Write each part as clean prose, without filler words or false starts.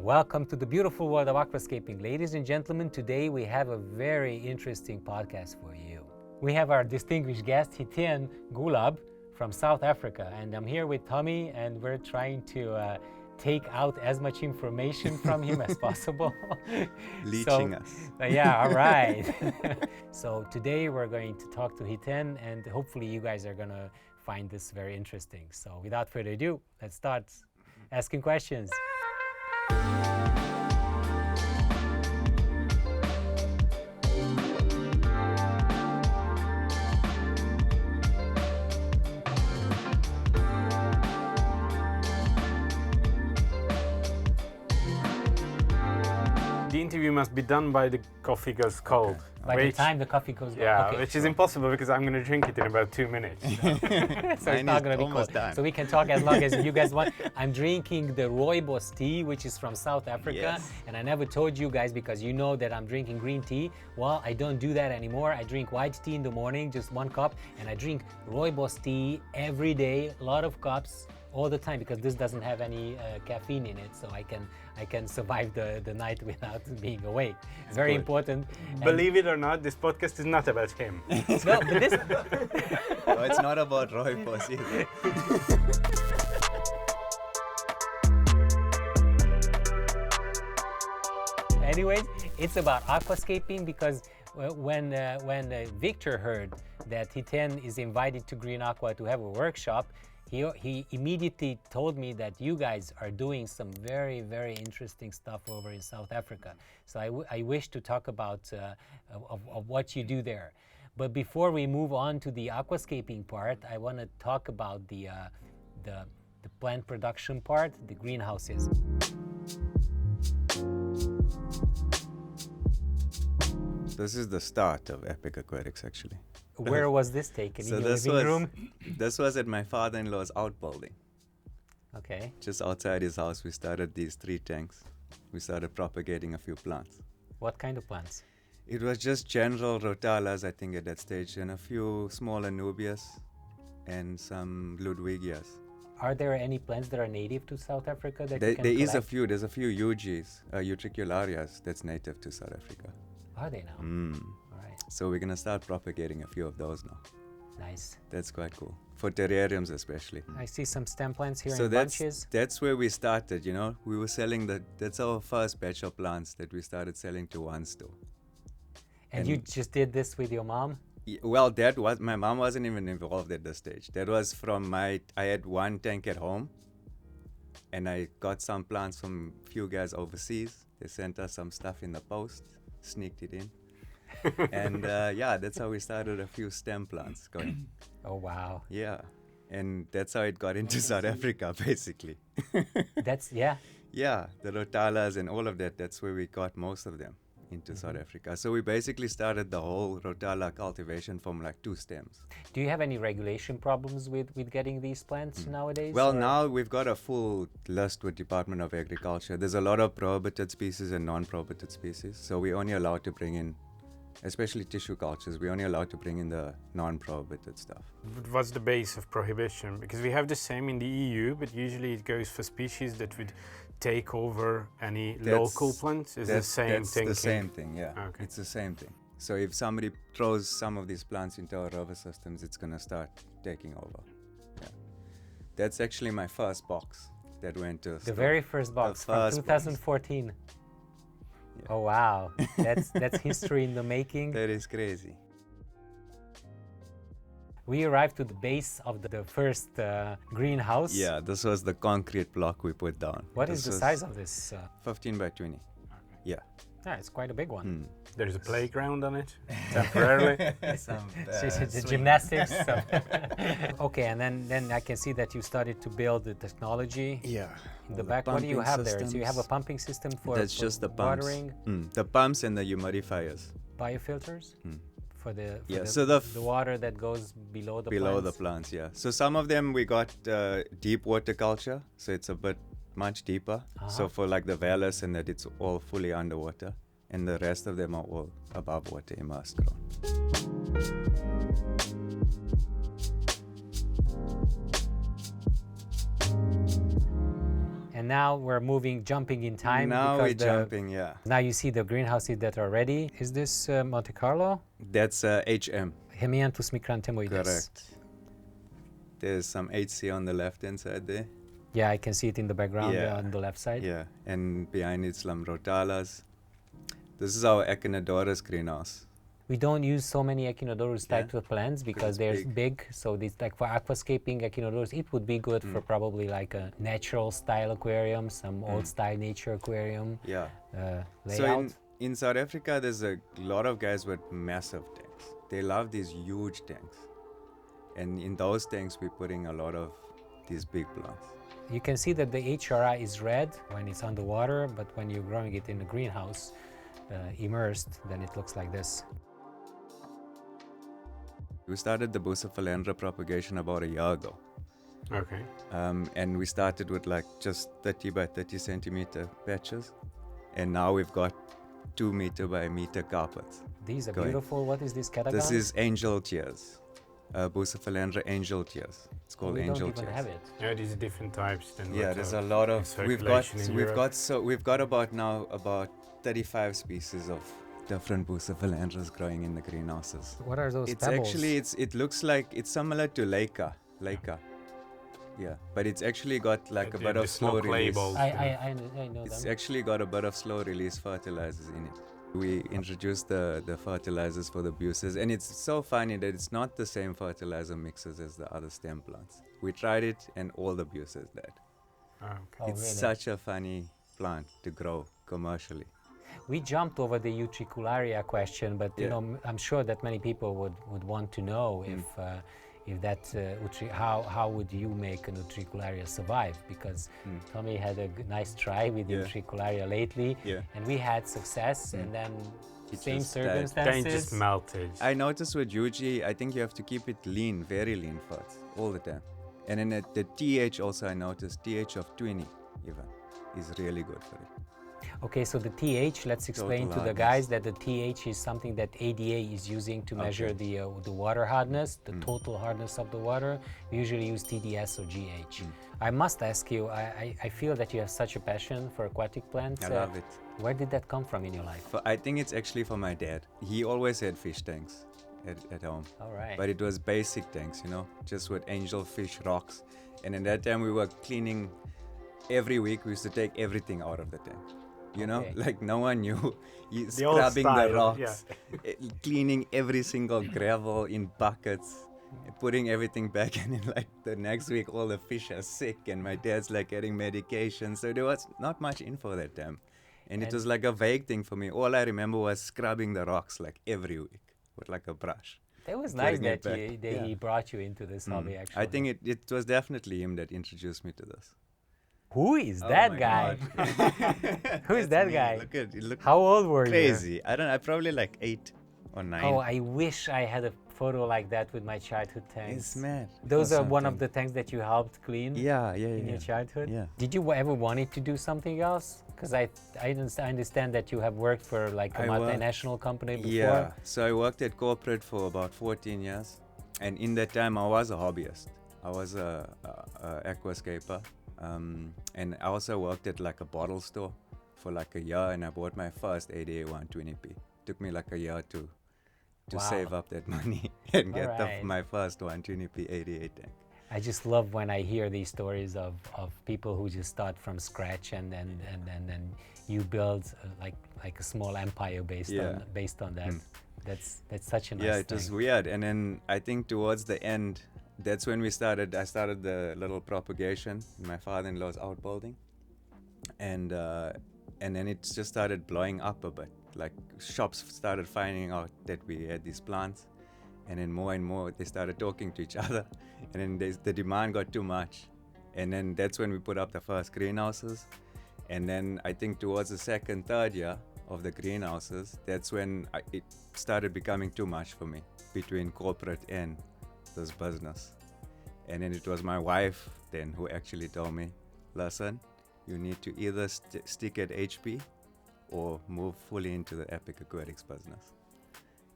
Welcome to the beautiful world of aquascaping. Ladies and gentlemen, today we have a very interesting podcast for you. We have our distinguished guest, Hiten Gulab from South Africa, and I'm here with Tommy, and we're trying to take out as much information from him as possible. Leeching us. Yeah, all right. So today we're going to talk to Hiten, and hopefully you guys are going to find this very interesting. So without further ado, let's start asking questions. The interview must be done by the coffee goes cold. By the time the coffee goes Yeah, okay, which is impossible because I'm going to drink it in about 2 minutes. so it's Mine not is going to be almost cold. done. So we can talk as long as you guys want. I'm drinking the Rooibos tea, which is from South Africa. Yes. And I never told you guys because you know that I'm drinking green tea. Well, I don't do that anymore. I drink white tea in the morning, just 1 cup. And I drink Rooibos tea every day, a lot of cups, all the time, because this doesn't have any caffeine in it. So I can survive the night without being awake. It's very good. important. And- Believe it or not, this podcast is not about him. No, but this... No, it's not about Rooibos either. Anyways, it's about aquascaping because when Victor heard that Hiten is invited to Green Aqua to have a workshop, he immediately told me that you guys are doing some very, very interesting stuff over in South Africa. So I wish to talk about of what you do there. But before we move on to the aquascaping part, I want to talk about the plant production part, the greenhouses. This is the start of Epic Aquatics, actually. Where was this taken? So In your this living was room? this was at my father-in-law's outbuilding. Okay. Just outside his house, we started these 3 tanks. We started propagating a few plants. What kind of plants? It was just general Rotalas, I think, at that stage, and a few small Anubias and some Ludwigias. Are there any plants that are native to South Africa that you There can is a collect? few. There's a few UGs, Utricularias, that's native to South Africa. Are they now? Mm. All right. So we're gonna start propagating a few of those now. Nice. That's quite cool. For terrariums especially. I see some stem plants here So in that's bunches. that's where we started, you know. We were selling that's our first batch of plants that we started selling to one store. And you just did this with your mom? Well, my mom wasn't even involved at this stage. That was from I had 1 tank at home and I got some plants from few guys overseas. They sent us some stuff in the post, sneaked it in. And yeah, that's how we started a few stem plants going. Oh, wow. Yeah. And that's how it got into South Africa, basically. Yeah. Yeah, the Rotalas and all of that, that's where we got most of them into South Africa. So we basically started the whole Rotala cultivation from like 2 stems. Do you have any regulation problems with getting these plants nowadays? Well, or- now we've got a full list with Department of Agriculture. There's a lot of prohibited species and non-prohibited species. So we're only allowed to bring in, especially tissue cultures, we're only allowed to bring in the non-prohibited stuff. What's the base of prohibition? Because we have the same in the EU, but usually it goes for species that would take over any local plants. Is the same thing? That's the same thing, yeah. Okay. It's the same thing. So if somebody throws some of these plants into our river systems, it's going to start taking over. Yeah. That's actually my first box that went to The very first box from first box. 2014. Yeah. Oh, wow. That's history in the making. That is crazy. We arrived to the base of the first greenhouse. Yeah, this was the concrete block we put down. What is This the was size of this? 15 by 20. Yeah. Yeah, it's quite a big one. Hmm. There's a playground on it, temporarily. Some, The gymnastics. Okay, and then I can see that you started to build the technology Yeah. in the all back. What do you pumping have there? So you have a systems. pumping system for, That's for just the pumps. watering, The pumps and the humidifiers. biofilters for the Yeah, the, so the water that goes below the below plants. the plants, yeah. So some of them we got deep water culture, so it's a bit much deeper. So for like the Valus and that, it's all fully underwater, and the rest of them are all above water, immersed ground. And now we're jumping in time. Now because we're jumping, yeah. Now you see the greenhouses that are ready. Is this Monte Carlo? That's HM. Hemianthus micranthemoides. Correct. There's some HC on the left-hand side there. Yeah, I can see it in the background Yeah. on the left side. Yeah, and behind it's Lambrotalas. This is our Echinodorus greenhouse. We don't use so many Echinodorus type Yeah, of plants because it's they're big. big. So this, like for aquascaping Echinodorus, it would be good for probably like a natural style aquarium, some old style nature aquarium Yeah. So layout. in South Africa, there's a lot of guys with massive tanks. They love these huge tanks. And in those tanks, we're putting a lot of these big plants. You can see that the HRI is red when it's underwater, but when you're growing it in the greenhouse, immersed, then it looks like this. We started the Bucephalendra propagation about a year ago. Okay. And we started with like just 30 by 30 centimeter patches. And now we've got 2 meter by meter carpets. These are Going. beautiful. What is this catagon? This is angel tears. Bucephalendra angel tears. It's called we angel don't even tears. have it. Yeah, these are different types than Yeah, what there's are a lot in of we've got circulation in Europe. we've got about 35 species of different Bucephalendras growing in the greenhouses. What are those It's pebbles? actually it looks like it's similar to Leica. Yeah, but it's actually got like a Yeah, bit of the small slow clay release. balls. I know It's them. actually got a bit of slow release fertilizers in it. We introduced the fertilizers for the buces, and it's so funny that it's not the same fertilizer mixes as the other stem plants. We tried it, and all the buces died. Oh, okay. Oh, It's really? such a funny plant to grow commercially. We jumped over the utricularia question, but you Yeah. know, I'm sure that many people would want to know if that how would you make an utricularia survive? Because Tommy had a nice try with Yeah. utricularia lately, Yeah. and we had success, and then It same just died. circumstances. They just melted. I noticed with Yuji, I think you have to keep it lean, very lean first, all the time. And then the TH also, I noticed, TH of 20 even, is really good for it. Okay, so the TH, let's explain Total to the hardness. guys that the TH is something that ADA is using to measure Okay. the water hardness, the total hardness of the water. We usually use TDS or GH. I must ask you, I feel that you have such a passion for aquatic plants. I love it. Where did that come from in your life? I think it's actually for my dad. He always had fish tanks at home. All right. But it was basic tanks, you know, just with angelfish rocks. And in that time, we were cleaning every week. We used to take everything out of the tank. You know, Okay. like no one knew. The old Scrubbing the style, rocks, cleaning every single gravel in buckets, putting everything back. And then, like the next week, all the fish are sick, and my dad's like getting medication. So there was not much info that time. And it And- was like a vague thing for me. All I remember was scrubbing the rocks like every week with like a brush. That was nice putting it that, back. he Yeah. brought you into this hobby, actually. I think it was definitely him that introduced me to this. Who is Oh that my guy? God. Who is That's that me. guy? Look at it. Look How old were you? crazy. I probably like 8 or 9. Oh, I wish I had a photo like that with my childhood tanks. It's mad. Those Or are one of something. the tanks that you helped clean Yeah, in your childhood? Yeah. Did you ever wanted to do something else? Because I understand that you have worked for like a I worked- multinational company before. Yeah. So I worked at corporate for about 14 years. And in that time, I was a hobbyist. I was a aquascaper. And I also worked at like a bottle store for like a year, and I bought my first ADA 120p. Took me like a year to Wow. save up that money and get Alright. my first 120p ADA tank. I just love when I hear these stories of people who just start from scratch and then you build like a small empire based on that. That's such a nice Yeah, thing. it was weird. And then I think towards the end, that's when I started the little propagation in my father-in-law's outbuilding. And then it just started blowing up a bit. Like shops started finding out that we had these plants. And then more and more, they started talking to each other. And then the demand got too much. And then that's when we put up the first greenhouses. And then I think towards the second, third year of the greenhouses, that's when it started becoming too much for me between corporate and this business. And then it was my wife then who actually told me, listen, you need to either stick at HP or move fully into the Epic Aquatics business.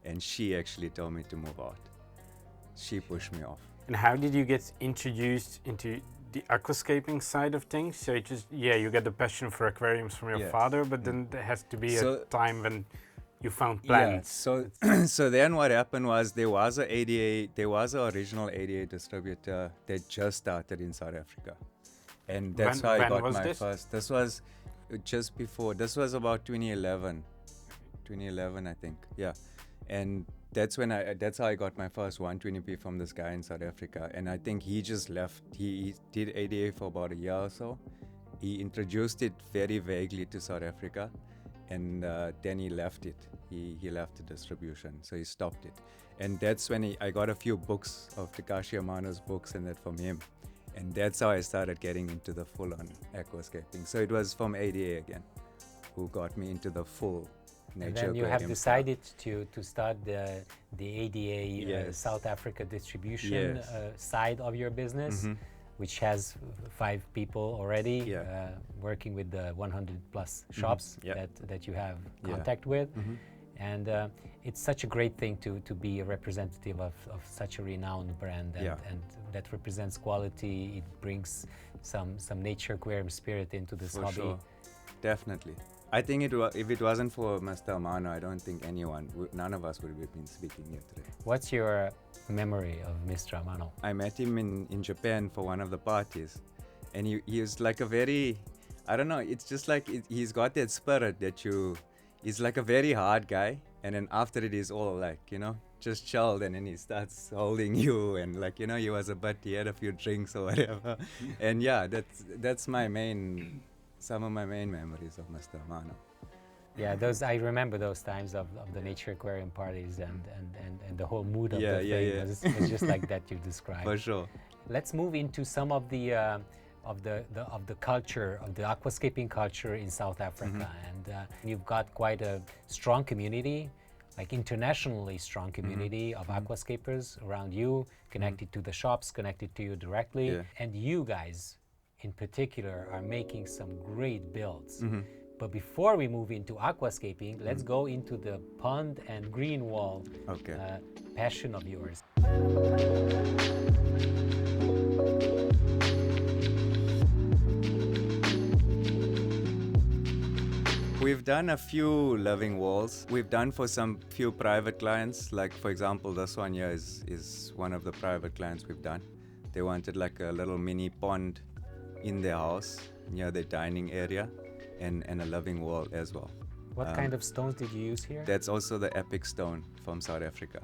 And she actually told me to move out. She pushed me off. And how did you get introduced into the aquascaping side of things? So you just, you get the passion for aquariums from your father, but then there has to be a time when you found plants. Yeah, so then what happened was there was an original ADA distributor that just started in South Africa. And that's how I got my first. This was just before, this was about 2011, I think, yeah. And that's how I got my first 120p from this guy in South Africa. And I think he just left, he did ADA for about a year or so. He introduced it very vaguely to South Africa. And then he left it. He left the distribution, so he stopped it. And that's when I got a few books of Takashi Amano's books and that from him. And that's how I started getting into the full-on aquascaping. So it was from ADA again, who got me into the full nature. And then you have decided to start the ADA South Africa distribution side of your business. Which has 5 people already working with the 100 plus shops that you have contact with. And it's such a great thing to be a representative of such a renowned brand and that represents quality. It brings some nature aquarium spirit into this hobby. Sure. Definitely. I think if it wasn't for Mr. Amano, I don't think none of us would have been speaking here today. What's your memory of Mr. Amano? I met him in Japan for one of the parties, and he was like a very, I don't know, it's just like he's got that spirit that he's like a very hard guy, and then after it he's all like, just chilled, and then he starts holding you, and like, he had a few drinks or whatever. And yeah, that's some of my main memories of Mr. Amano. Yeah, I remember those times of the nature aquarium parties and the whole mood of the thing was just like that you described. For sure. Let's move into some of the culture, of the aquascaping culture in South Africa. And you've got quite a strong community, like internationally strong community of aquascapers around you, connected to the shops, connected to you directly. Yeah. And you guys in particular are making some great builds. But before we move into aquascaping, let's go into the pond and green wall passion of yours. We've done a few living walls. We've done for some few private clients. Like for example, this one here is one of the private clients we've done. They wanted like a little mini pond in their house near the dining area. And a living wall as well. What kind of stones did you use here? That's also the Epic stone from South Africa.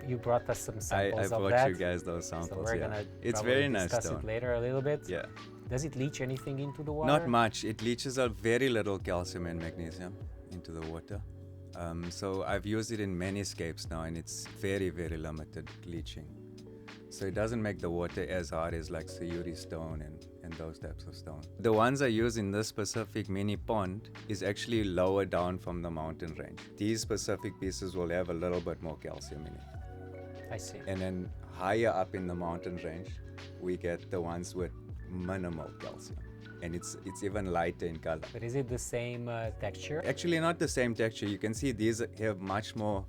You brought us some samples I of that. I brought you guys those samples. So we're gonna it's very nice discuss stone. it later a little bit. Yeah. Does it leach anything into the water? Not much. It leaches a very little calcium and magnesium into the water. So I've used it in many scapes now, and it's very, very limited leaching. So it doesn't make the water as hard as like Sayuri stone and those types of stone. The ones I use in this specific mini pond is actually lower down from the mountain range. These specific pieces will have a little bit more calcium in it. I see. And then higher up in the mountain range, we get the ones with minimal calcium. And it's even lighter in color. But is it the same texture? Actually not the same texture. You can see these have much more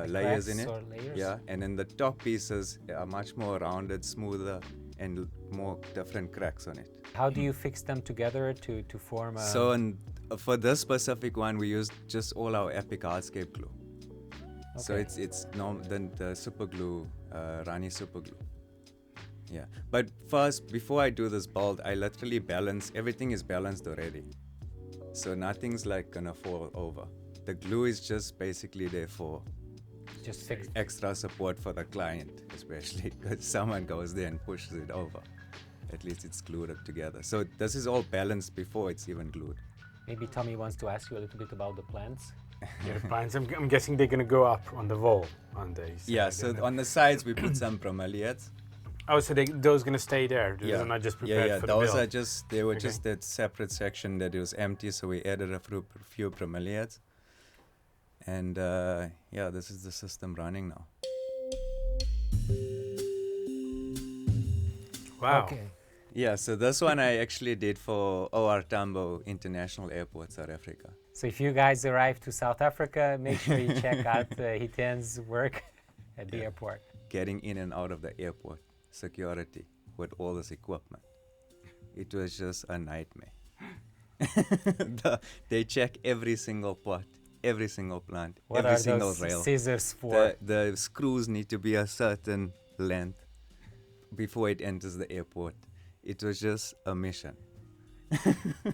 layers in it. Or layers? Yeah, and then the top pieces are much more rounded, smoother, and more different cracks on it. How do you fix them together to form a... So for this specific one, we used just all our Epic hardscape glue. Okay. So it's the super glue, Rani super glue. Yeah, but first, before I do this build, I literally balance, everything is balanced already. So nothing's like gonna fall over. The glue is just basically there for just fix extra support for the client, especially because someone goes there and pushes it over. At least it's glued up together. So this is all balanced before it's even glued. Maybe Tommy wants to ask you a little bit about the plants. Yeah, the plants, I'm guessing they're going to go up on the wall, aren't they? So yeah, so on the sides we put some bromeliads. Oh, so those going to stay there? They're not just prepared for the those build? are just, they were just that separate section that was empty, so we added a few bromeliads. And this is the system running now. Wow. Okay. Yeah, so this one I actually did for OR Tambo International Airport, South Africa. So if you guys arrive to South Africa, make sure you check out Hiten's work at the airport. Getting in and out of the airport, security. with all this equipment. It was just a nightmare. They check every single pot, every single plant, What every are single those rail. scissors for? The screws need to be a certain length before it enters the airport. It was just a mission.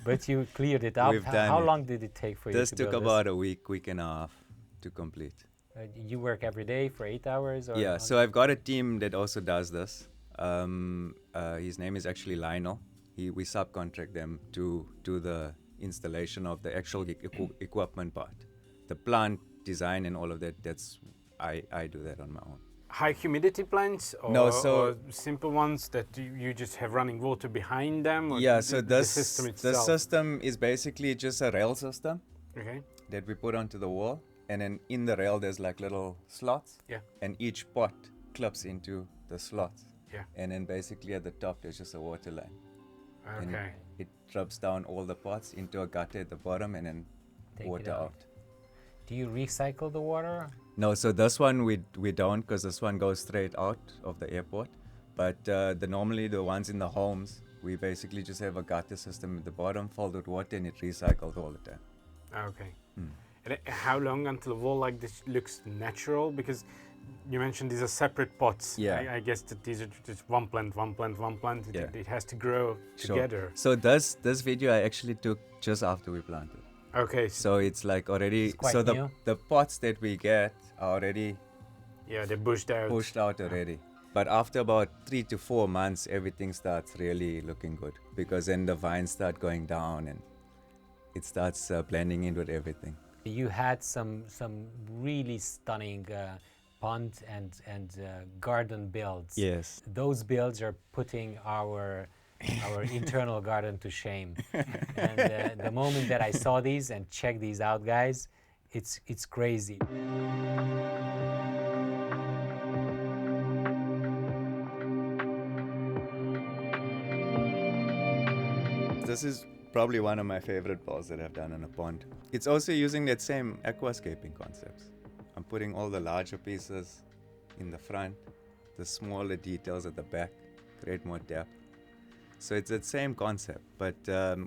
But you cleared it up. We've How, done how it. long did it take for you This to took build about a week and a half to complete. You work every day for 8 hours? Or Yeah, so I've got a team that also does this. His name is actually Lionel. We subcontract them to do the installation of the actual equipment part. The plant design and all of that, I do that on my own. High humidity plants, or, No, so- or simple ones that you just have running water behind them? Or Yeah, so the this system the itself? system is basically just a rail system Okay. that we put onto the wall, and then in the rail there's like little slots, Yeah. and each pot clips into the slots. Yeah. And then basically at the top there's just a water line. And Okay. it drops down all the pots into a gutter at the bottom and then Take it water out. out. Do you recycle the water? No, so this one we don't, because this one goes straight out of the airport. But normally the ones in the homes, we basically just have a gutter system at the bottom filled with water, and it recycles all the time. Okay. And how long until a wall like this looks natural? Because you mentioned these are separate pots. Yeah. I guess that these are just one plant, one plant, one plant. Yeah. It has to grow Sure. together. So this video I actually took just after we planted. Okay. So it's like already, It's quite so new. the pots that we get are already Yeah, they're bushed out. pushed out already. But after about 3 to 4 months, everything starts really looking good, because then the vines start going down and it starts blending in with everything. You had some really stunning pond and garden builds. Yes. Those builds are putting our internal garden to shame. And the moment that I saw these and checked these out, guys, it's crazy. This is probably one of my favorite balls that I've done on a pond. It's also using that same aquascaping concepts. I'm putting all the larger pieces in the front, the smaller details at the back, create more depth. So it's that same concept, but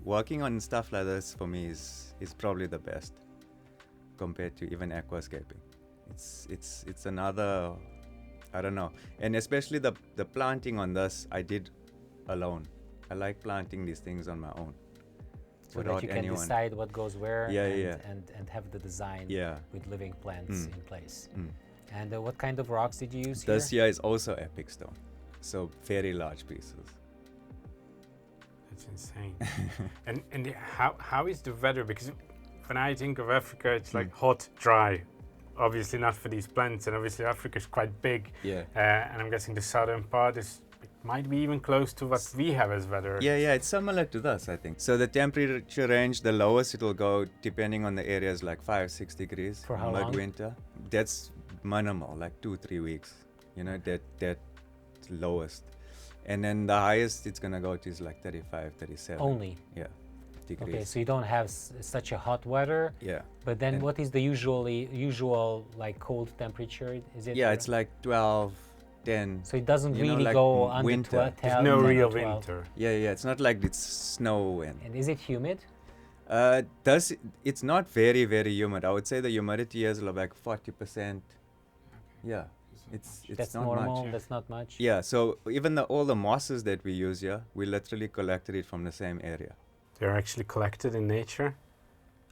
working on stuff like this for me is probably the best compared to even aquascaping. It's another, I don't know, and especially the planting on this I did alone. I like planting these things on my own. So without that you can anyone. decide what goes where Yeah, and, yeah. and have the design Yeah. with living plants in place. Mm. And what kind of rocks did you use This here? year is also epic stone, so very large pieces. That's insane. and how is the weather? Because when I think of Africa, it's like hot, dry. Obviously not for these plants, and obviously Africa is quite big. Yeah. And I'm guessing the southern part might be even close to what we have as weather. Yeah, it's similar to this, I think. So the temperature range, the lowest it'll go, depending on the area, is like 5-6 degrees. For how long? Midwinter. That's minimal, like 2-3 weeks. You know, that lowest. And then the highest it's gonna go to is like 35, 37. Only. Yeah, degrees. Okay, so you don't have such a hot weather. Yeah. But then And- what is the usual like cold temperature? Is it? Yeah, it's like 12, 10. So it doesn't you know, really like go under winter. 12. There's no 10 or real 12. winter. Yeah, it's not like it's snow and And is it humid? it's not very, very humid. I would say the humidity is like 40%. Yeah, it's That's not normal. much. That's not much. Yeah, so even all the mosses that we use here, we literally collected it from the same area. They're actually collected in nature.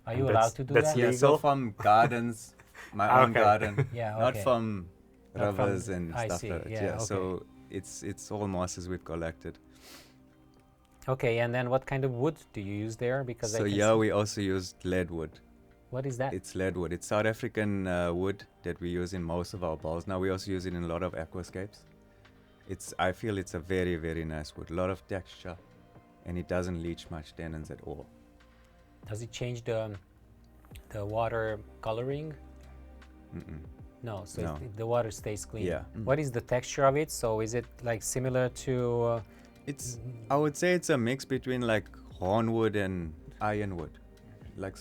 Are you That's- allowed to do that's that? legal. Yeah, so from gardens, my own Okay. garden, Yeah, not okay. from Not from- rivers and I stuff see, like that. yeah, okay. So it's all mosses we've collected. Okay, and then what kind of wood do you use there? Because I So can yeah, see- we also used lead wood. What is that? It's lead wood. It's South African wood that we use in most of our balls. Now we also use it in a lot of aquascapes. I feel it's a very, very nice wood. A lot of texture, and it doesn't leach much tannins at all. Does it change the water coloring? Mm-mm. No, so No. the water stays clean. Yeah. What is the texture of it? So is it like similar to? It's, I would say it's a mix between like hornwood and ironwood, like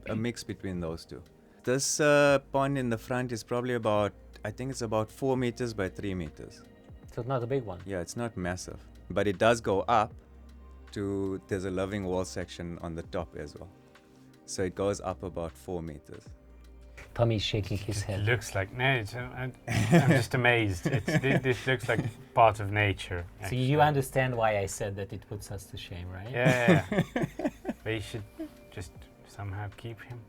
a mix between those two. This pond in the front is probably about, I think it's about 4 meters by 3 meters. So it's not a big one. Yeah, it's not massive. but it does go up to, there's a living wall section on the top as well. So it goes up about 4 meters. Tommy's shaking his It head. looks like no. I'm just amazed. This looks like part of nature. So you understand why I said that it puts us to shame, right? Yeah. We should just somehow keep him.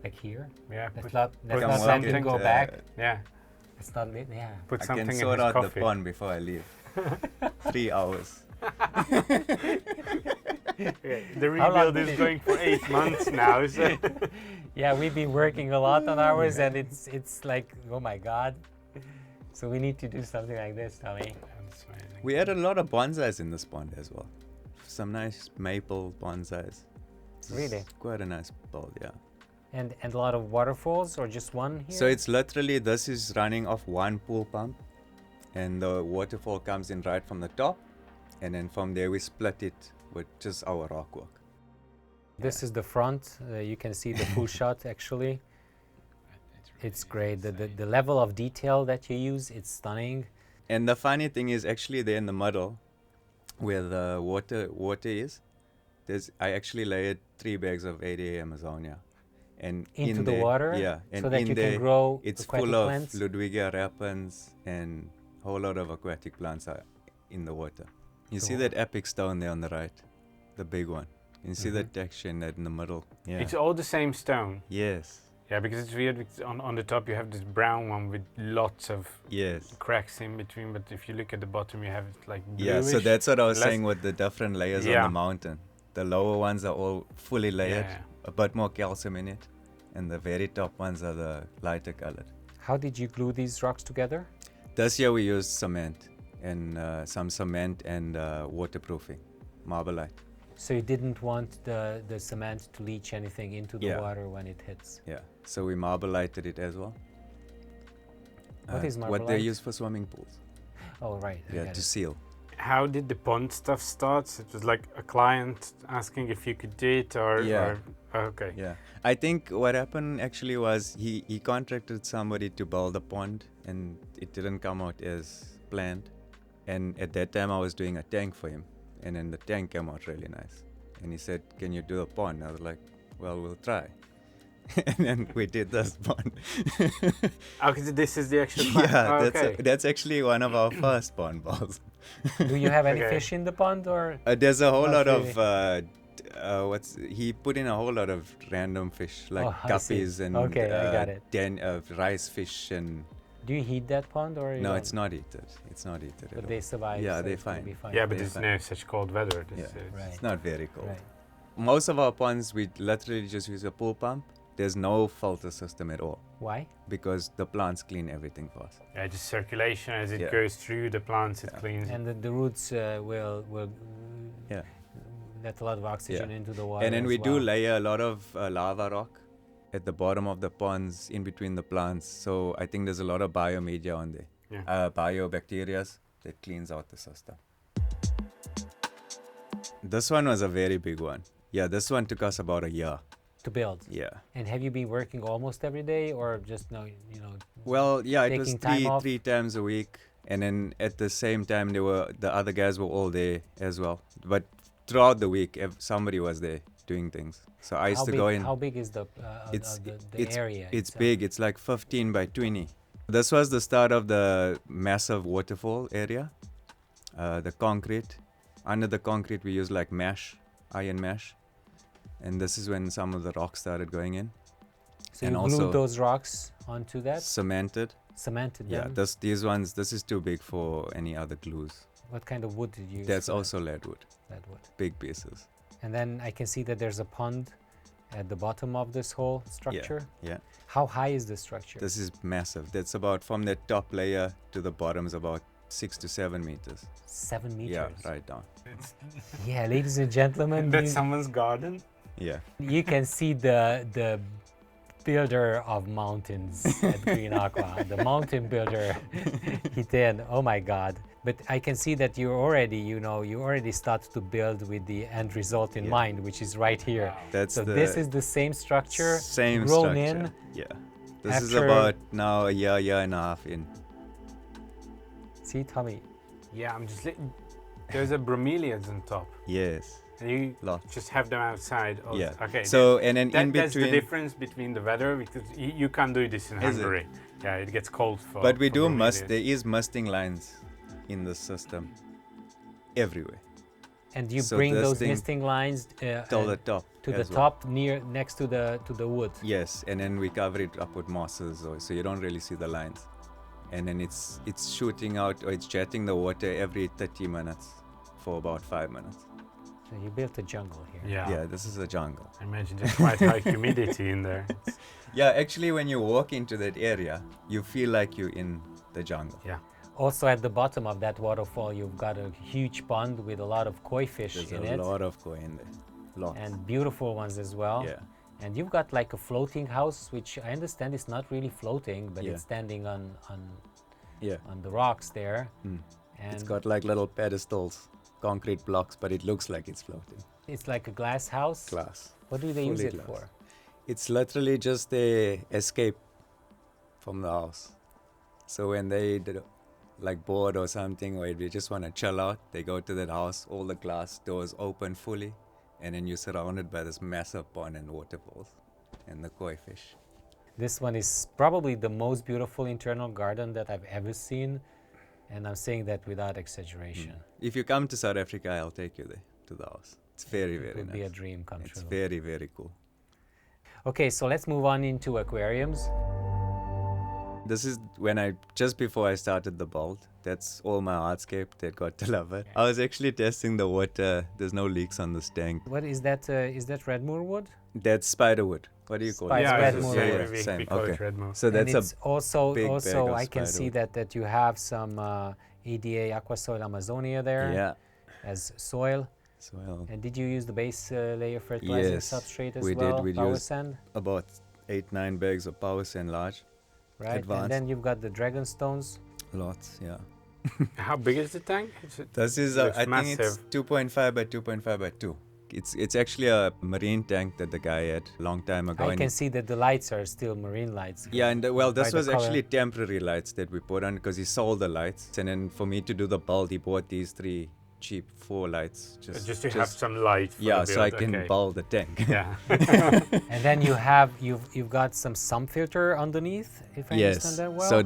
Like here. Yeah. Let's Put, not put let him something, go back. yeah. It's not lit. Yeah. Put I something can in sort his out the coffee. pond before I leave. 3 hours. The How long rebuild did is it- going for 8 months now. So. Yeah, we've been working a lot on ours, and it's like, oh my god. So we need to do something like this, Tommy. That's amazing. We had a lot of bonsais in this pond as well. Some nice maple bonsais. It's Really? quite a nice build, yeah. And a lot of waterfalls, or just one here? So it's literally, this is running off one pool pump, and the waterfall comes in right from the top, and then from there we split it with just our rock work. This is the front. You can see the full shot actually. It's great. The level of detail that you use, it's stunning. And the funny thing is, actually there in the middle, where the water is, I actually layered 3 bags of 80 Amazonia. And Into in the there, water? yeah, and So that in you there, can grow it's aquatic full of plants? Ludwigia repens and a whole lot of aquatic plants are in the water. You see Cool. that epic stone there on the right, the big one. You see that texture in that in the middle. Yeah. It's all the same stone. Yes. Yeah, because it's weird. Because on the top you have this brown one with lots of Yes. cracks in between, but if you look at the bottom, you have it like Yeah. So bluish. that's what I was Less- saying with the different layers Yeah. on the mountain. The lower ones are all fully layered, Yeah. a bit more calcium in it, and the very top ones are the lighter colored. How did you glue these rocks together? This year we used cement and some cement and waterproofing, Marbalite. So you didn't want the cement to leach anything into the Yeah. water when it hits. Yeah. So we marbleited it as well. What is What they Marbalite? use for swimming pools. Oh right. I Yeah, get to it. seal. How did the pond stuff start? It was like a client asking if you could do it, or Yeah. okay. Yeah. I think what happened actually was he contracted somebody to build a pond and it didn't come out as planned. And at that time I was doing a tank for him. And then the tank came out really nice. And he said, "Can you do a pond?" I was like, "Well, we'll try." And then we did this pond. Okay, so this is the actual client. Yeah, Oh, that's, okay. that's actually one of our first pond balls. Do you have any Okay. fish in the pond, or There's a whole Not lot of he put in a whole lot of random fish like Oh, I see. guppies and Okay, I got it. rice fish and do you heat that pond, or you no, don't? it's not heated. It's not heated. But at they all. survive. Yeah, so they're it's gonna fine. be fine. Yeah, but They're there's fine. no such cold weather. Yeah. Right. It's not very cold. Right. Most of our ponds we literally just use a pool pump. There's no filter system at all Why? because the plants clean everything for us. Yeah, just circulation as it Yeah. goes through the plants, it Yeah. cleans. And the roots will Yeah. let a lot of oxygen into the water. And then as we do well. layer a lot of lava rock at the bottom of the ponds in between the plants. So I think there's a lot of biomedia on there. Yeah. Biobacterias that cleans out the system. This one was a very big one. Yeah, this one took us about a year. to build. Yeah. And have you been working almost every day, or just no? Well, yeah, it was Taking time off? three times a week, and then at the same time the other guys were all there as well. But throughout the week, somebody was there doing things. So I used to go in. How big is the It's area? It's itself? big. It's like 15 by 20. This was the start of the massive waterfall area. The concrete. Under the concrete, we used like mesh, iron mesh. And this is when some of the rocks started going in. So and you also glued those rocks onto that, Cemented. cemented Yeah, them. these ones, this is too big for any other glues. What kind of wood did you use? That's for that? also lead wood, That wood. big pieces. And then I can see that there's a pond at the bottom of this whole structure. Yeah, How high is this structure? this is massive. That's about from the top layer to the bottom is about 6 to 7 meters. 7 meters. Yeah, right down. Yeah, ladies and gentlemen, That's you, someone's garden. Yeah. you can see the builder of mountains at Green Aqua, the mountain builder, Hiten. Oh my God! But I can see that you already start to build with the end result in Yeah. mind, which is right here. That's So the this is the same structure, same grown structure. in. Yeah. This is after- about now a year and a half in. See, Tommy, Yeah, I'm just Those are bromeliads on top. Yes. And you Lots. just have them outside. all Yeah. the- Okay. So and then in That's the between. difference between the weather, because you can't do this in Is it? Hungary. Yeah, it gets cold for. But we for do bromeliads. there is musting lines in the system everywhere And you So bring this those thing misting lines till the top. to the as well. top next to the wood. Yes, and then we cover it up with mosses, so you don't really see the lines. And then it's shooting out or it's jetting the water every 30 minutes for about 5 minutes. So you built a jungle here. Yeah. Yeah, this is a jungle. I imagine there's quite high humidity in there. Yeah, actually, when you walk into that area, you feel like you're in the jungle. Yeah. Also at the bottom of that waterfall, you've got a huge pond with a lot of koi fish There's in a it, lot of koi in there. Lots. and beautiful ones as well. Yeah. And you've got like a floating house, which I understand is not really floating, but Yeah. it's standing on Yeah. the rocks there. Mm. And It's got like little pedestals, concrete blocks, but it looks like it's floating. it's like a glass house. Glass. What do they use Fully it glass. for? It's literally just a escape from the house. So when they like bored or something, or they just want to chill out, they go to that house, all the glass doors open fully, and then you're surrounded by this massive pond and waterfalls and the koi fish. This one is probably the most beautiful internal garden that I've ever seen, and I'm saying that without exaggeration. If you come to South Africa, I'll take you there to the house. It's very, It very would be a nice. dream come It's true. very, very cool. Okay, so let's move on into aquariums. This is when just before I started the Bolt, that's all my hardscape that got delivered. I was actually testing the water. There's no leaks on this tank. What is that? Is that Redmoor wood? That's spiderwood. What do you call Spider- it? Yeah, Redmore. it's the Yeah, same. yeah, We same. call it Okay. Redmore. So that's and it's also big bag also of I can see spiderwood. that you have some ADA Aquasoil Amazonia there yeah. as soil. So And did you use the base layer fertilizer Yes, substrate as we did. well? We Power used sand, about 8-9 bags of power sand large. right? advanced. And then you've got the dragon stones. Lots, yeah. How big is the tank? This is Looks I think it's massive. 2.5 by 2.5 by 2. It's actually a marine tank that the guy had a long time ago. I and can see that the lights are still marine lights. Yeah, and well, by this the was color. actually temporary lights that we put on because he sold the lights, and then for me to do the build, he bought these 3 cheap 4 lights. Just to have some light. For yeah, the so I build, can okay. build the tank. Yeah. And then you've got some sump filter underneath, if I Yes. understand that well. So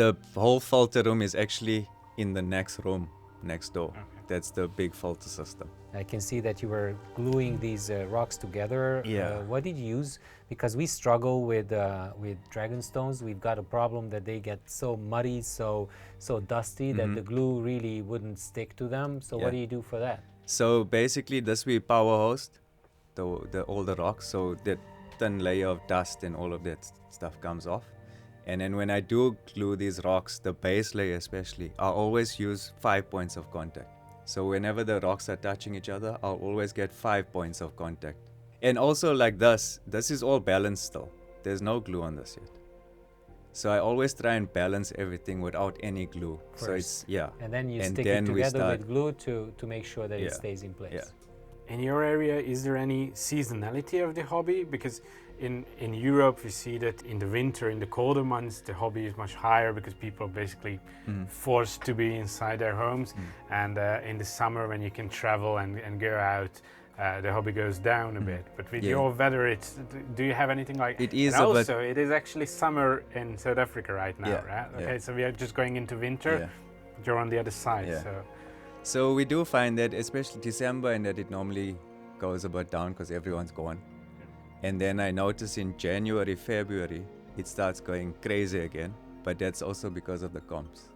the whole filter room is actually in the next room next door. Okay. That's the big filter system. I can see that you were gluing these rocks together. Yeah. What did you use? Because we struggle with dragon stones. We've got a problem that they get so muddy, so dusty that the glue really wouldn't stick to them. So Yeah. what do you do for that? So basically, this we power host all the rocks, so that thin layer of dust and all of that stuff comes off. And then when I do glue these rocks, the base layer especially, I always use 5 points of contact. So whenever the rocks are touching each other, I'll always get 5 points of contact. And also like this is all balanced still. There's no glue on this yet. So I always try and balance everything without any glue. So it's, yeah. And then you And stick then it we together start- with glue to make sure that it Yeah. stays in place. Yeah. In your area, is there any seasonality of the hobby? Because in Europe, we see that in the winter, in the colder months, the hobby is much higher because people are basically forced to be inside their homes. And in the summer, when you can travel and go out, the hobby goes down a bit. But with Yeah. your weather, do you have anything like? It is And a bit- also, it is actually summer in South Africa right now, Yeah, right? yeah. Okay, so we are just going into winter. Yeah. You're on the other side, Yeah. so. So we do find that, especially December, and that it normally goes a bit down because everyone's gone. And then I notice in January, February, it starts going crazy again. But that's also because of the comps.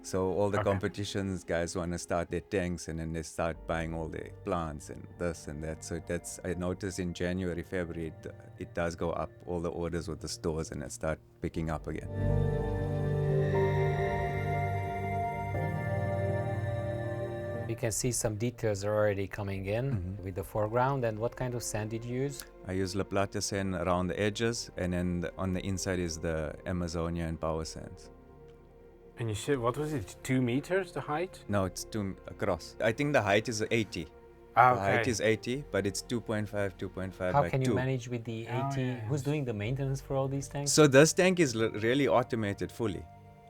So all the Okay. competitions, guys want to start their tanks, and then they start buying all their plants and this and that. So I notice in January, February, it does go up. All the orders with the stores, and it start picking up again. You can see some details are already coming in with the foreground. And what kind of sand did you use? I use La Plata sand around the edges, and then on the inside is the Amazonia and Power sands. And you said, what was it, 2 meters, the height? No, it's 2 across. I think the height is 80. Ah, The height is 80, but it's 2.5 How by can 2. you manage with the 80? Oh, yeah. Who's doing the maintenance for all these tanks? So this tank is really automated fully.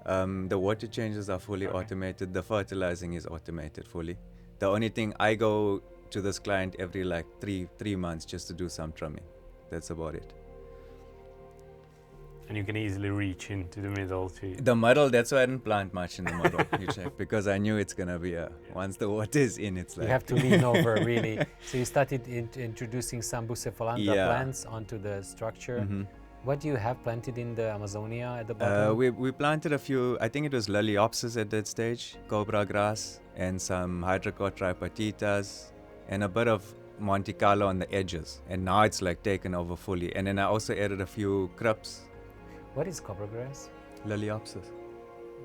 The water changes are fully Okay. automated. The fertilizing is automated fully. The only thing, I go to this client every like three months just to do some trimming. That's about it. And you can easily reach into the middle to. The muddle, that's why I didn't plant much in the muddle, you check, because I knew it's gonna be once the water is in, it's like You have to lean over really. So you started introducing some Bucephalantha Yeah. plants onto the structure. Mhm. What do you have planted in the Amazonia at the bottom? We planted a few. I think it was Liliopsis at that stage, cobra grass, and some Hydrocot tripartitas, and a bit of Monte Carlo on the edges. And now it's like taken over fully. And then I also added a few crypts, What is cobra grass? Liliopsis.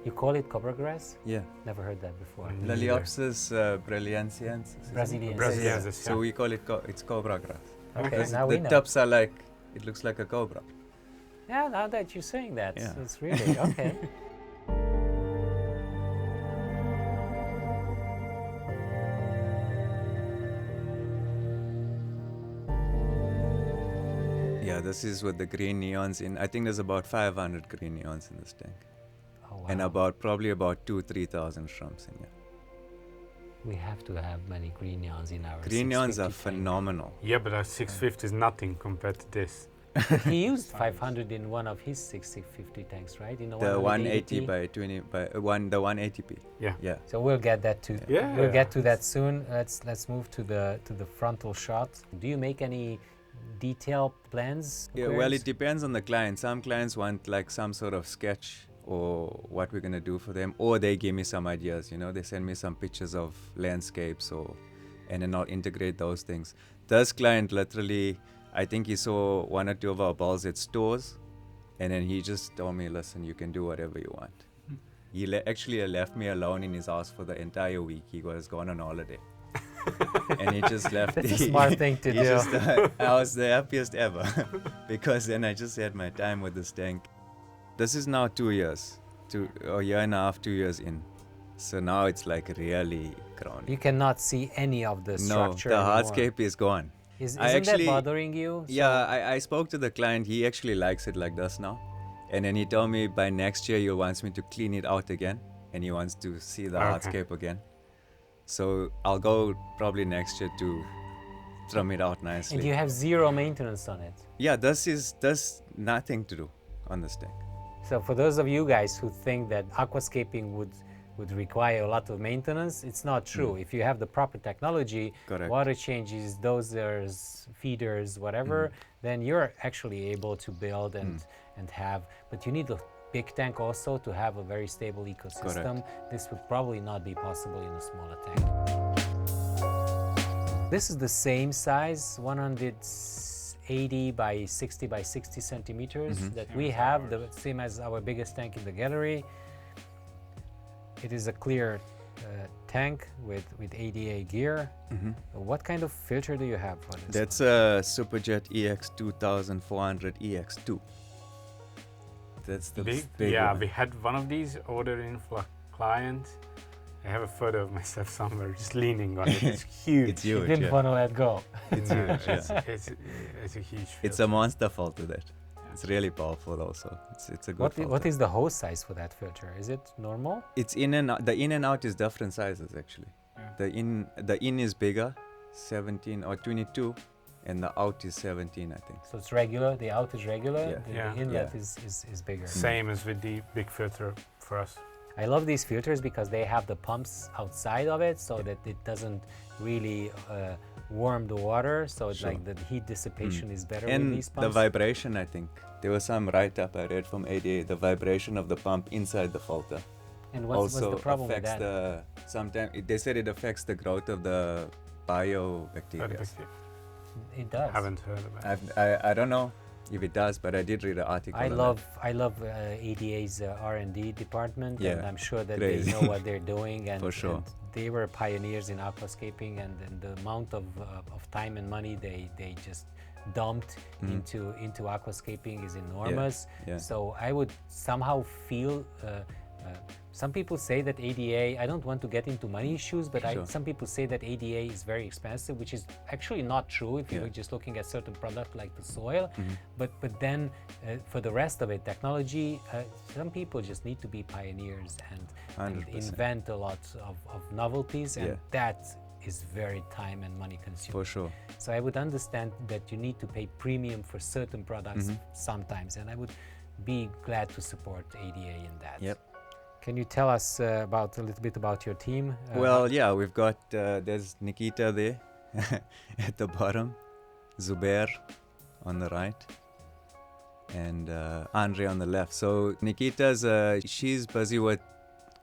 You call it cobra grass? Yeah, Never heard that before. Mm. Liliopsis braziliensis. Brazilian. Brazilians, So yeah. we call it it's cobra grass. Okay, Okay. now The we know. tops are like, it looks like a cobra. Yeah, now that you're saying that, Yeah. it's really okay. Yeah, this is with the green neons in. I think there's about 500 green neons in this tank. Oh, wow. And probably about 3,000 shrimps in here. We have to have many green neons in our Green neons are 650 tank. phenomenal. Yeah, but our 650 is nothing compared to this. He used 500 in one of his 650 tanks, right? In The 180 180 by 20 by the 180p. Yeah. Yeah. So we'll get that to. Yeah. We'll get to that soon. Let's move to the frontal shot. Do you make any detailed plans? Yeah, well, aquariums? it depends on the client. Some clients want like some sort of sketch or what we're gonna do for them, or they give me some ideas. You know, they send me some pictures of landscapes, and then I'll integrate those things. This client literally, I think he saw one or two of our balls at stores, and then he just told me, "Listen, you can do whatever you want." He actually left me alone in his house for the entire week. He was gone on holiday. And he just left. That's a smart thing to He do. just, I was the happiest ever because then I just had my time with this tank. This is now 2 years, a year and a half, 2 years in. So now it's like really grown. You cannot see any of the No, structure the anymore. hardscape is gone. Isn't actually- that bothering you? Yeah, I spoke to the client. He actually likes it like this now. And then he told me by next year he wants me to clean it out again. And he wants to see the Okay. hardscape again. So I'll go probably next year to trim it out nicely. And you have zero maintenance on it. Yeah, there's nothing to do on this tank. So for those of you guys who think that aquascaping would require a lot of maintenance, it's not true. If you have the proper technology, Correct. water changes, dosers, feeders, whatever, then you're actually able to build and have. But you need a big tank also to have a very stable ecosystem. This would probably not be possible in a smaller tank. This is the same size, 180 by 60 by 60 centimeters that we have, the same as our biggest tank in the gallery. It is a clear tank with ADA gear. What kind of filter do you have for this? That's a Superjet EX 2400 EX2. That's the big yeah, one. we had one of these ordered in for a client. I have a photo of myself somewhere just leaning on it. It's huge. It's You huge. didn't Yeah. want to let go. It's No, huge. it's, Yeah. it's a huge It's filter. a monster filter that. It's really powerful also. It's a good filter. What is the hose size for that filter? Is it normal? It's in and out, the in and out is different sizes actually. Yeah. The in is bigger, 17 or 22, and the out is 17, I think. So it's regular, the out is regular, Yeah. the Yeah. inlet Yeah. is bigger. Same as with the big filter for us. I love these filters because they have the pumps outside of it so that it doesn't really warm the water. So it's Sure. like the heat dissipation is better with And these the pumps. vibration, I think. There was some write-up I read from ADA, the vibration of the pump inside the filter. And what's also the problem with affects that? they said it affects the growth of the biobacteria. It does. Haven't heard about it. I don't know if it does, but I did read an article. I on love ADA's R&D department, and Yeah, I'm sure that crazy. they know what they're doing. And, For sure. and they were pioneers in aquascaping, and the amount of time and money they just dumped into aquascaping is enormous. yeah. So I would somehow feel Some people say that ADA, I don't want to get into money issues, but Sure. some people say that ADA is very expensive, which is actually not true if Yeah. you're just looking at certain product like the soil. Mm-hmm. But then for the rest of it, technology, some people just need to be pioneers and 100%. invent a lot of novelties, and Yeah. that is very time and money consuming. For sure. So I would understand that you need to pay premium for certain products sometimes, and I would be glad to support ADA in that. Yep. Can you tell us about a little bit about your team? Well, yeah, we've got, there's Nikita there at the bottom, Zubair on the right, and Andre on the left. So Nikita's, she's busy with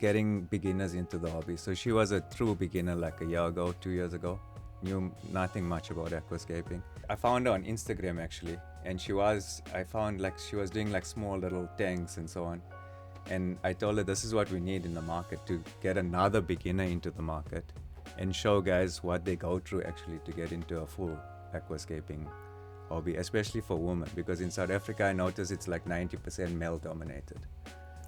getting beginners into the hobby. So she was a true beginner like a year ago, 2 years ago, knew nothing much about aquascaping. I found her on Instagram actually, and I found like she was doing like small little tanks and so on. And I told her this is what we need in the market to get another beginner into the market and show guys what they go through actually to get into a full aquascaping hobby, especially for women, because in South Africa I notice it's like 90% male dominated.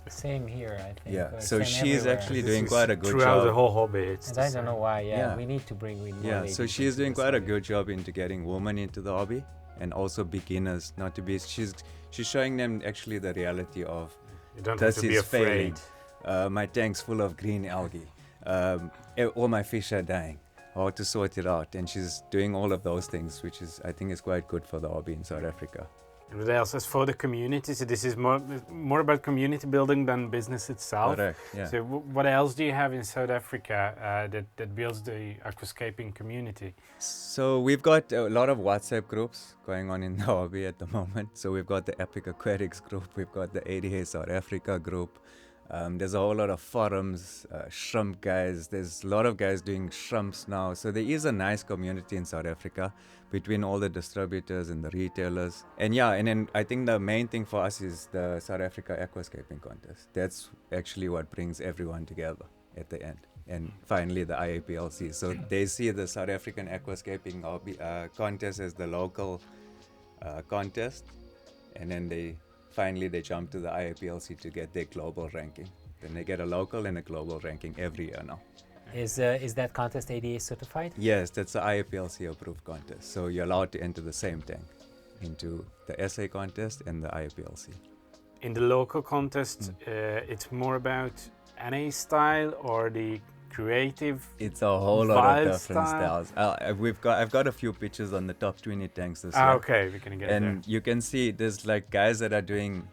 Same here, I think. Yeah, or so same she's everywhere. actually This doing is quite a good throughout job. the whole hobby. It's And the I don't know same. why. Yeah. We need to bring in more Yeah, ladies so she's into doing this quite a hobby. good job into getting women into the hobby and also beginners not to be. She's showing them actually the reality of You don't have this to be is afraid. failing. My tank's full of green algae. All my fish are dying. How to sort it out, and she's doing all of those things, which is I think is quite good for the hobby in South Africa. And what else is for the community? So this is more about community building than business itself. Correct. Yeah. So what else do you have in South Africa that builds the aquascaping community? So we've got a lot of WhatsApp groups going on in the hobby at the moment. So we've got the Epic Aquatics group, we've got the ADA South Africa group. There's a whole lot of forums, shrimp guys. There's a lot of guys doing shrimps now. So there is a nice community in South Africa between all the distributors and the retailers. And yeah, and then I think the main thing for us is the South Africa Aquascaping Contest. That's actually what brings everyone together at the end. And finally the IAPLC. So they see the South African Aquascaping hobby, contest as the local contest. And then they jump to the IAPLC to get their global ranking. Then they get a local and a global ranking every year now. Is that contest ADA certified? Yes, that's the IAPLC approved contest. So you're allowed to enter the same tank into the SA contest and the IAPLC. In the local contest, it's more about NA style or the creative. It's a whole lot Wild of different style. styles. I've got a few pictures on the top 20 tanks this year. Okay, we can get it there. And you can see there's like guys that are doing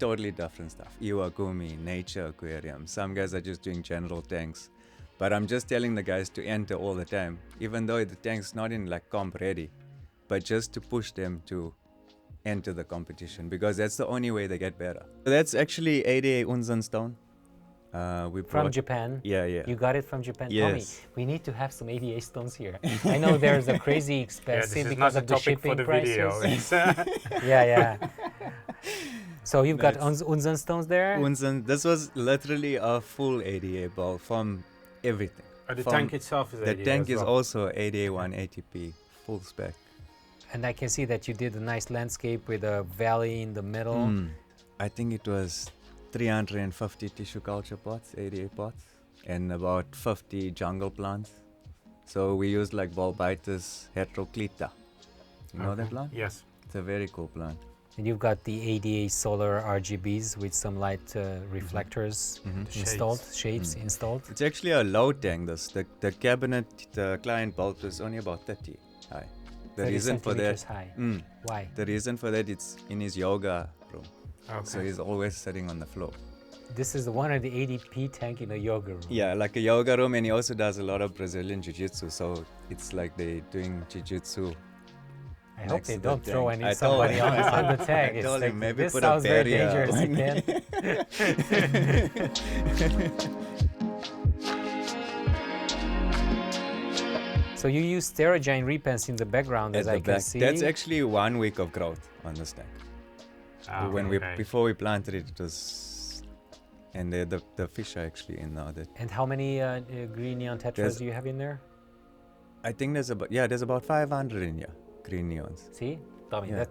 totally different stuff. Iwagumi, nature aquarium. Some guys are just doing general tanks. But I'm just telling the guys to enter all the time, even though the tank's not in like comp ready, but just to push them to enter the competition, because that's the only way they get better. That's actually ADA Unzanstone. We From brought- Japan? Yeah, yeah. You got it from Japan? Yes. Tommy, we need to have some ADA stones here. I know there's a crazy Yeah, this expensive is because not of the the topic shipping for the prices. video. It's, Yeah. So you've got Nice. Unzen stones there? This was literally a full ADA ball from everything. the From- tank itself is The ADA tank as is well. also ADA 180p, full spec. And I can see that you did a nice landscape with a valley in the middle. I think it was 350 tissue culture pots, ADA pots, and about 50 jungle plants. So we used like Bulbitis heteroclita. You know that Okay. plant? Yes. It's a very cool plant. And you've got the ADA solar RGBs with some light reflectors installed, shades installed. It's actually a low tank. The cabinet the client built was only about 30 high. The 30 reason for that, centimeters high. Mm, Why? the reason for that, it's in his yoga room. Okay. So he's always sitting on the floor. This is the one of the ADP tank in a yoga room. Yeah, like a yoga room, and he also does a lot of Brazilian jiu-jitsu. So it's like they're doing jiu-jitsu. I hope next they to the don't throw tank. any I told somebody him. on the tank. I It's told like, him maybe this put a sounds very barrier dangerous. on Ken. So you use Sterigyne repens in the background, At as the I can back. see. That's actually 1 week of growth on this tank. When okay. before we planted it, it was, and the fish are actually in now. And how many green neon tetras There's- do you have in there? I think there's about 500 in here, green neons. See? Tommy. Yeah.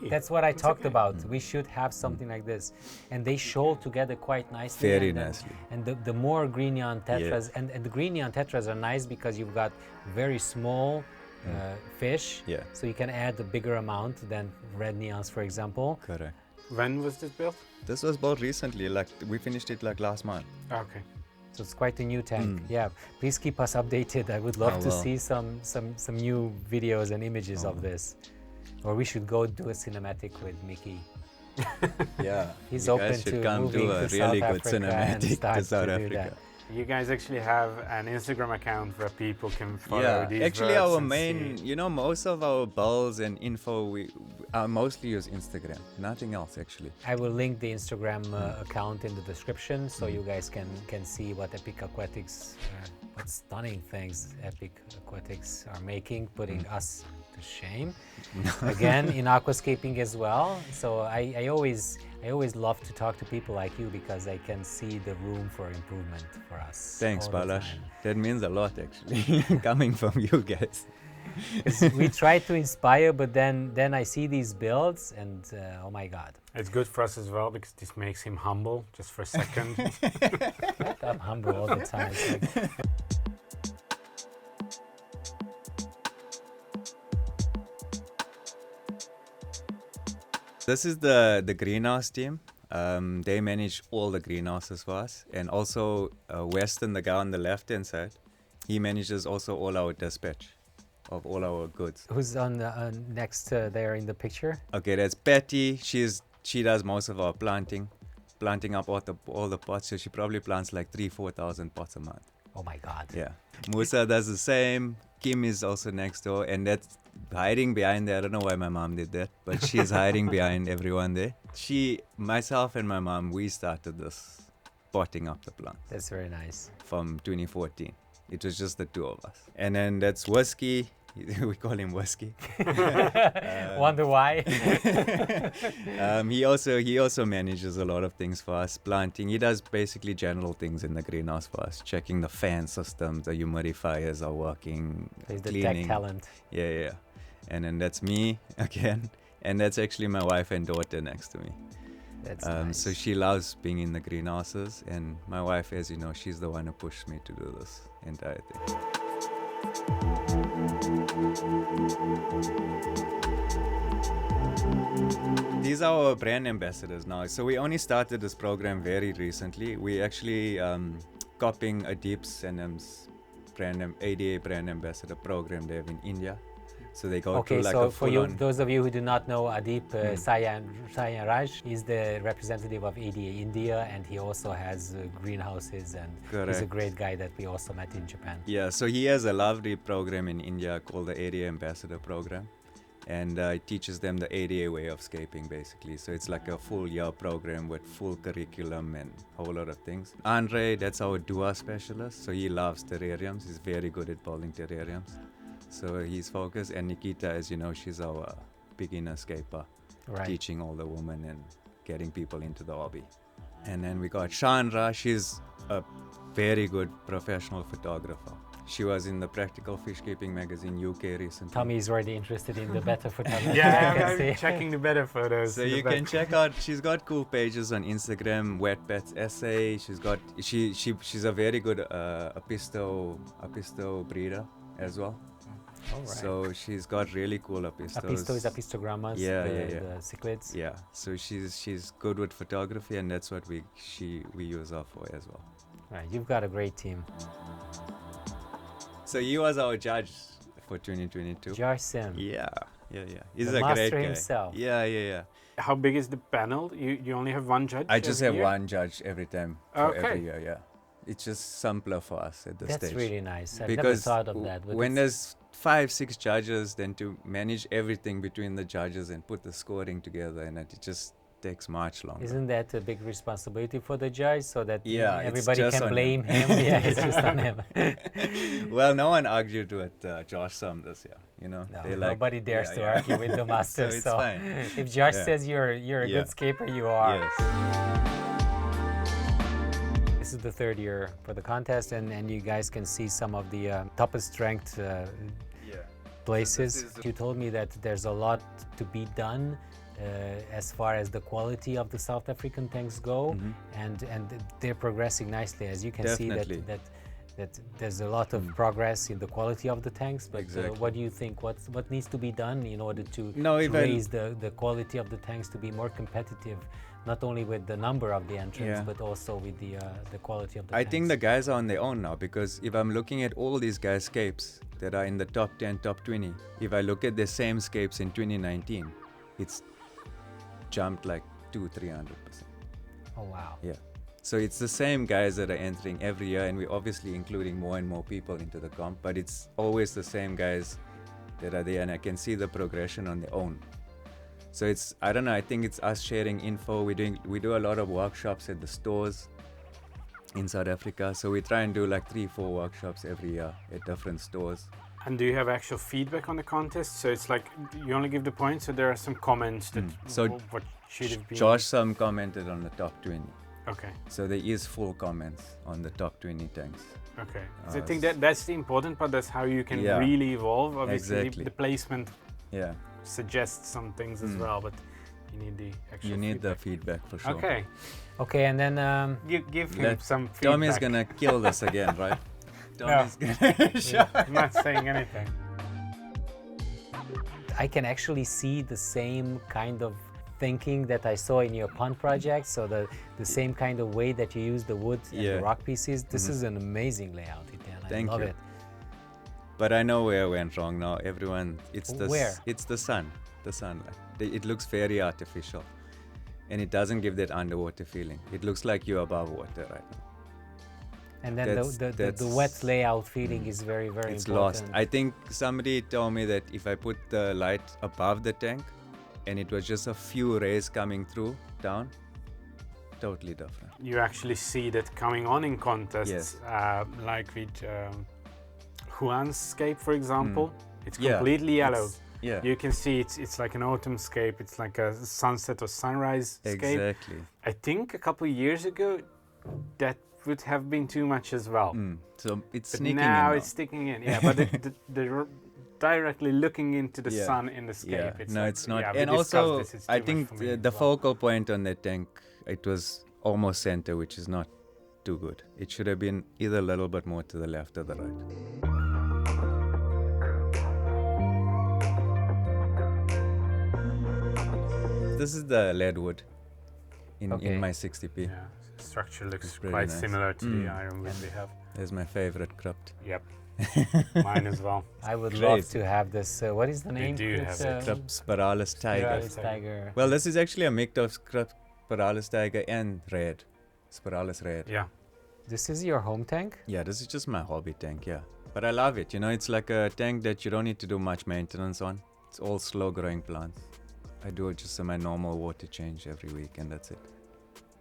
That's what I talked okay. about. We should have something like this, and they shoal together quite nicely. Very and then- nicely. And the more green neon tetras, and the green neon tetras are nice because you've got very small fish, Yeah. so you can add a bigger amount than red neons, for example. Correct. When was this built? This was bought recently, like we finished it like last month. Okay. So it's quite a new tank. Yeah, please keep us updated. I would love I to will. see some new videos and images of this. Or we should go do a cinematic with Mickey. Yeah. He's you open guys should to come moving do a to really South good Africa and cinematic start to South to do Africa. that. You guys actually have an Instagram account where people can follow Yeah, these actually birds our and main, see. you know, most of our bulls and info, we mostly use Instagram, nothing else actually. I will link the Instagram account in the description so you guys can see what Epic Aquatics, what stunning things Epic Aquatics are making, putting us to shame. Again, in aquascaping as well. So I always love to talk to people like you because I can see the room for improvement for us. Thanks, all the Balash. time. That means a lot actually, coming from you guys. 'Cause we try to inspire, but then I see these builds and oh my God. It's good for us as well because this makes him humble just for a second. I'm humble all the time. It's like, This is the greenhouse team. They manage all the greenhouses for us, and also Weston, the guy on the left-hand side, he manages also all our dispatch of all our goods. who's on the next there in the picture? Okay, that's Patty. She does most of our planting up all the pots. So she probably plants like 3,000-4,000 pots a month. Oh my God. Yeah. Musa does the same. Kim is also next door, and that's hiding behind there. I don't know why my mom did that, but she's hiding behind everyone there. Myself and my mom, we started this potting up the plant That's very nice. from 2014. It was just the two of us. And then that's Whiskey. We call him Whiskey. Wonder why? He also manages a lot of things for us, planting. He does basically general things in the greenhouse for us, checking the fan systems, the humidifiers are working, He's the cleaning. tech talent. Yeah. And then that's me again, and that's actually my wife and daughter next to me. That's nice. So she loves being in the greenhouses, and my wife, as you know, she's the one who pushed me to do this entire thing. These are our brand ambassadors now. So we only started this program very recently. We actually copying Adip's and ADA brand ambassador program they have in India. So they go Okay, to like so a for you, full-on. those of you who do not know, Adip Sayan Raj is the representative of ADA India, and he also has greenhouses, and he's a Correct. great guy that we also met in Japan. Yeah, so he has a lovely program in India called the ADA Ambassador Program, and it teaches them the ADA way of scaping basically. So it's like a full year program with full curriculum and a whole lot of things. Andre, that's our Dua specialist, so he loves terrariums. He's very good at building terrariums. So he's focused, and Nikita, as you know, she's our beginner scaper, Right. teaching all the women and getting people into the hobby. And then we got Chandra, she's a very good professional photographer. She was in the Practical Fish Keeping magazine UK recently. Tommy is already interested in the better photography. I Yeah, can I'm see. checking the better photos. So the you better- can check out. She's got cool pages on Instagram. Wet Pets Essay. She's a very good apisto breeder as well. All right. So she's got really cool apistos. Apisto is apistogrammas, Yeah, the, yeah, yeah. the cichlids. Yeah. So she's good with photography, and that's what we use her for as well. Right, you've got a great team. So he was our judge for 2022. Jar Sim. Yeah. He's The a master great guy. himself. Yeah. How big is the panel? You only have one judge? I just every have year? one judge every time for Okay. every year. Yeah. It's just simpler for us at this That's stage. really nice. I've never Because thought of that. But when it's- there's 5-6 judges, then to manage everything between the judges and put the scoring together, and it just takes much longer. Isn't that a big responsibility for the judge so that Yeah, it's everybody just can on blame him. him? Yeah, it's just on him. Well, no one argued with Josh Sum this year. You know, No, They like- nobody dares yeah, to yeah. argue with the master. So it's fine. If Josh Yeah. says you're a Yeah. good scaper, you are. Yes. This is the third year for the contest, and you guys can see some of the toughest ranked Yeah. places. is- You told me that there's a lot to be done as far as the quality of the South African tanks go, and they're progressing nicely. As you can see, Definitely. that there's a lot of progress in the quality of the tanks. But Exactly. what do you think? What needs to be done in order to No, even- raise the quality of the tanks to be more competitive, not only with the number of the entrants, Yeah. but also with the quality of the I tanks? think the guys are on their own now, because if I'm looking at all these guys' scapes that are in the top 10, top 20, if I look at the same scapes in 2019, it's jumped like 200-300%. Oh wow. Yeah. So it's the same guys that are entering every year, and we're obviously including more and more people into the comp, but it's always the same guys that are there, and I can see the progression on their own. So it's, I don't know, I think it's us sharing info. We do a lot of workshops at the stores in South Africa. So we try and do like 3-4 workshops every year at different stores. And do you have actual feedback on the contest? So it's like you only give the points, so there are some comments that So what should have been. Josh some commented on the top 20. Okay. So there is full comments on the top 20 tanks. Okay. So I think that's the important part. That's how you can Yeah. really evolve. Obviously, Exactly. the placement Yeah, suggests some things as well, but you need the actual. you need the feedback. feedback for sure. Okay. Okay, and then Give him Let- some feedback. Tommy's gonna kill this again, right? No. Tommy's gonna I'm not saying anything. I can actually see the same kind of thinking that I saw in your pond project. So the same kind of way that you use the wood and Yeah. the rock pieces. This is an amazing layout, Etienne. I Thank love you. it. But I know where I went wrong now. Everyone, it's the Where? it's the sun, the sunlight. It looks very artificial, and it doesn't give that underwater feeling. It looks like you're above water right now. And then the That's- wet layout feeling is very, very It's important. lost. I think somebody told me that if I put the light above the tank, and it was just a few rays coming through down, totally different. You actually see that coming on in contests, Yes. like with Juan's scape, for example. It's Yeah, completely yellow. Yeah, You can see it's like an autumn scape. It's like a sunset or sunrise scape. exactly. I think a couple of years ago, that would have been too much as well. So it's But sneaking now in. it's sticking in. Yeah, but the directly looking into the Yeah. sun in the scape. Yeah, It's no, like, it's not. yeah, we And discussed also, this, it's I too much think for me the as well. focal point on that tank, it was almost center, which is not too good. It should have been either a little bit more to the left or the right. This is the lead wood Okay. in my 60p. Yeah, structure looks It's pretty quite nice. similar to the iron wood we have. There's my favorite crypt. Yep, mine as well. I would Great. love to have this. What is the name? do It's, have it. Crypt Spiralis Tiger. Spiralis tiger. Well, this is actually a mix of Crypt Spiralis Tiger and red. Spiralis red. Yeah, This is your home tank? Yeah, this is just my hobby tank, yeah. But I love it, you know, it's like a tank that you don't need to do much maintenance on. It's all slow growing plants. I do it just in my normal water change every week, and that's it.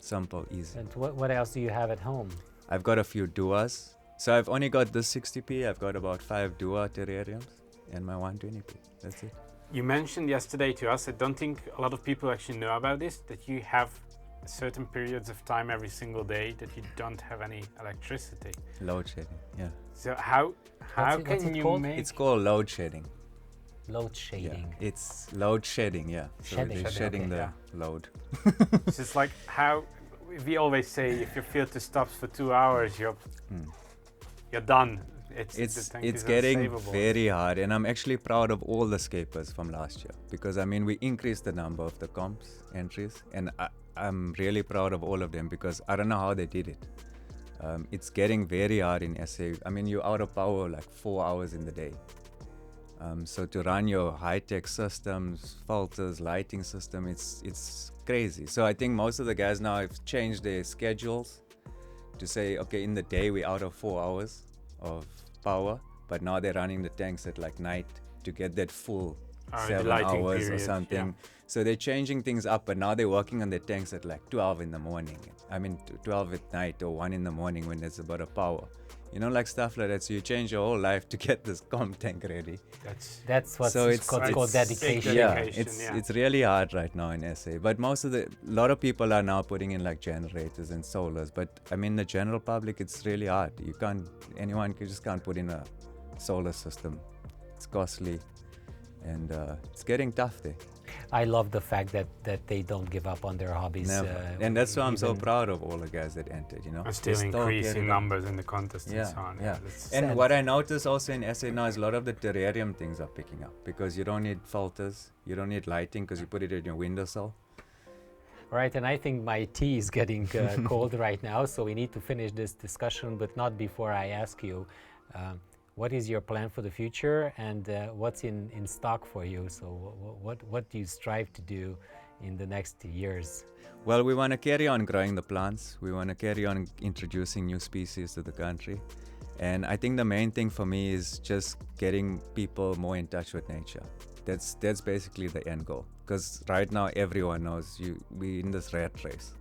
Simple, easy. And what else do you have at home? I've got a few duas. So I've only got this 60p, I've got about 5 dua terrariums and my 120p. That's it. you mentioned yesterday to us, I don't think a lot of people actually know about this, that you have certain periods of time every single day that you don't have any electricity. Load shedding, yeah. So how What's can it you called? make It's called load shedding. Load Yeah, shading. it's load shedding, yeah. So Shedding, they're shedding, shedding okay. the load. It's just like how we always say, if your filter stops for 2 hours, you're done. The tank It's is getting unsavable. very hard, and I'm actually proud of all the scapers from last year, because I mean we increased the number of the comps entries, and I'm really proud of all of them, because I don't know how they did it. It's getting very hard in SA. I mean, you're out of power like 4 hours in the day. So to run your high-tech systems, filters, lighting system, it's crazy. So I think most of the guys now have changed their schedules to say, okay, in the day we're out of 4 hours of power, but now they're running the tanks at like night to get that full The 7 lighting hours period, or something. yeah. So they're changing things up, but now they're working on their tanks at like 12 in the morning. I mean, 12 at night or 1 in the morning when there's a bit of power. You know, like stuff like that. So you change your whole life to get this comp tank ready. That's what's So it's- called it's dedication. big Yeah, dedication, it's really hard right now in SA. But a lot of people are now putting in like generators and solars. But I mean, the general public, it's really hard. Anyone just can't put in a solar system. It's costly. and it's getting tough there. I love the fact that they don't give up on their hobbies. Never. And that's why I'm so even- proud of all the guys that entered, you know. And still They increasing get it. numbers in the contest Yeah, and so on. yeah. That's- And Sense. what I notice also in SA now is a lot of the terrarium things are picking up because you don't need filters, you don't need lighting because you put it in your windowsill. Right, and I think my tea is getting cold right now, so we need to finish this discussion, but not before I ask you, what is your plan for the future and what's in stock for you? So what do you strive to do in the next years? Well, we want to carry on growing the plants. We want to carry on introducing new species to the country. And I think the main thing for me is just getting people more in touch with nature. That's basically the end goal. Because right now everyone knows we in this rat race.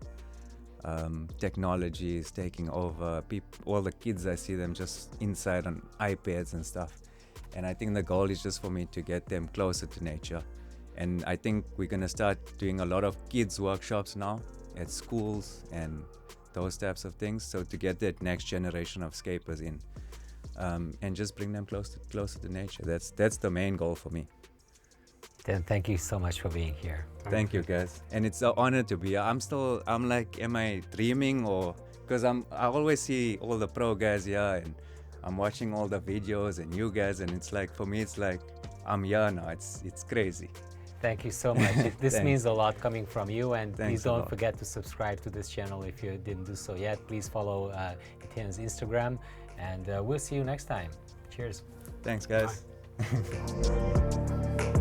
Technology is taking over. All the kids, I see them just inside on iPads and stuff. And I think the goal is just for me to get them closer to nature. And I think we're going to start doing a lot of kids workshops now at schools and those types of things. So to get that next generation of escapers in and just bring them closer to nature. That's the main goal for me. Then thank you so much for being here. Thank you guys. And it's an honor to be here. I'm like, am I dreaming or, because I always see all the pro guys here and I'm watching all the videos and you guys and it's like, for me, it's like, I'm here now. It's crazy. Thank you so much. This Thanks. means a lot coming from you, and Thanks please a don't lot. forget to subscribe to this channel if you didn't do so yet. Please follow Etienne's Instagram, and we'll see you next time. Cheers. Thanks, guys. Bye.